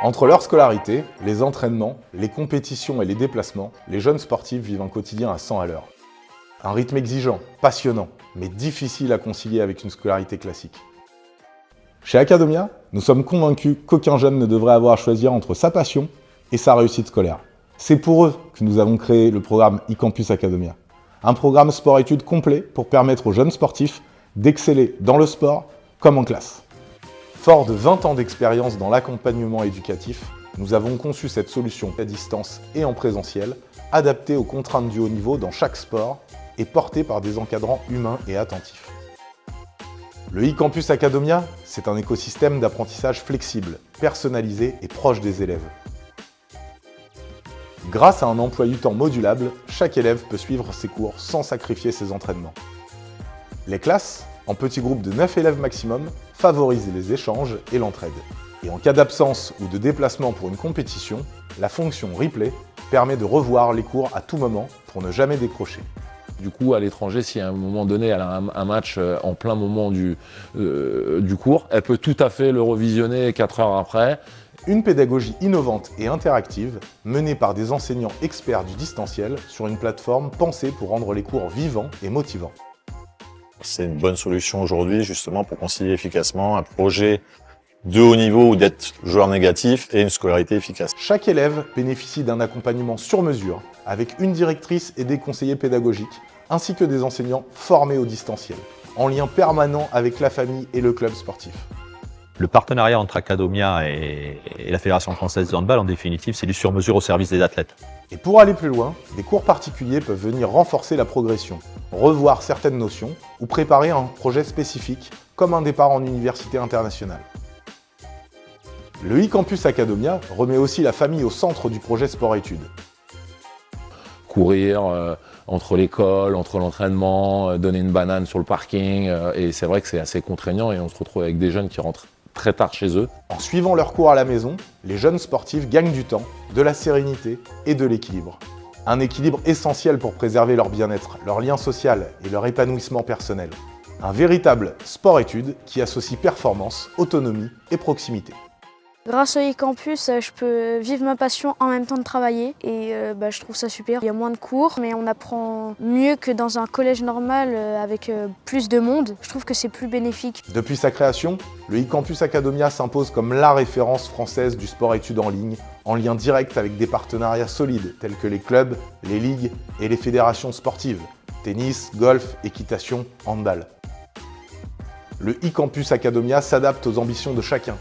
Entre leur scolarité, les entraînements, les compétitions et les déplacements, les jeunes sportifs vivent un quotidien à 100 à l'heure. Un rythme exigeant, passionnant, mais difficile à concilier avec une scolarité classique. Chez Academia, nous sommes convaincus qu'aucun jeune ne devrait avoir à choisir entre sa passion et sa réussite scolaire. C'est pour eux que nous avons créé le programme eCampus Academia. Un programme sport-études complet pour permettre aux jeunes sportifs d'exceller dans le sport comme en classe. Fort de 20 ans d'expérience dans l'accompagnement éducatif, nous avons conçu cette solution à distance et en présentiel, adaptée aux contraintes du haut niveau dans chaque sport et portée par des encadrants humains et attentifs. Le eCampus Academia, c'est un écosystème d'apprentissage flexible, personnalisé et proche des élèves. Grâce à un emploi du temps modulable, chaque élève peut suivre ses cours sans sacrifier ses entraînements. Les classes, en petits groupes de 9 élèves maximum, favorisent les échanges et l'entraide. Et en cas d'absence ou de déplacement pour une compétition, la fonction replay permet de revoir les cours à tout moment pour ne jamais décrocher. Du coup, à l'étranger, si à un moment donné, elle a un match en plein moment du cours, elle peut tout à fait le revisionner 4 heures après. Une pédagogie innovante et interactive, menée par des enseignants experts du distanciel sur une plateforme pensée pour rendre les cours vivants et motivants. C'est une bonne solution aujourd'hui, justement, pour concilier efficacement un projet de haut niveau ou d'être joueur négatif et une scolarité efficace. Chaque élève bénéficie d'un accompagnement sur mesure, avec une directrice et des conseillers pédagogiques, ainsi que des enseignants formés au distanciel, en lien permanent avec la famille et le club sportif. Le partenariat entre Academia et la Fédération française de handball, en définitive, c'est du sur-mesure au service des athlètes. Et pour aller plus loin, des cours particuliers peuvent venir renforcer la progression, revoir certaines notions ou préparer un projet spécifique, comme un départ en université internationale. Le eCampus Academia remet aussi la famille au centre du projet sport-études. Courir entre l'école, entre l'entraînement, donner une banane sur le parking. Et c'est vrai que c'est assez contraignant et on se retrouve avec des jeunes qui rentrent très tard chez eux. En suivant leurs cours à la maison, les jeunes sportifs gagnent du temps, de la sérénité et de l'équilibre. Un équilibre essentiel pour préserver leur bien-être, leur lien social et leur épanouissement personnel. Un véritable sport-études qui associe performance, autonomie et proximité. Grâce au eCampus, je peux vivre ma passion en même temps de travailler et je trouve ça super. Il y a moins de cours, mais on apprend mieux que dans un collège normal avec plus de monde. Je trouve que c'est plus bénéfique. Depuis sa création, le eCampus Academia s'impose comme la référence française du sport-études en ligne, en lien direct avec des partenariats solides tels que les clubs, les ligues et les fédérations sportives, tennis, golf, équitation, handball. Le eCampus Academia s'adapte aux ambitions de chacun,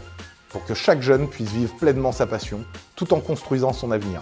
pour que chaque jeune puisse vivre pleinement sa passion, tout en construisant son avenir.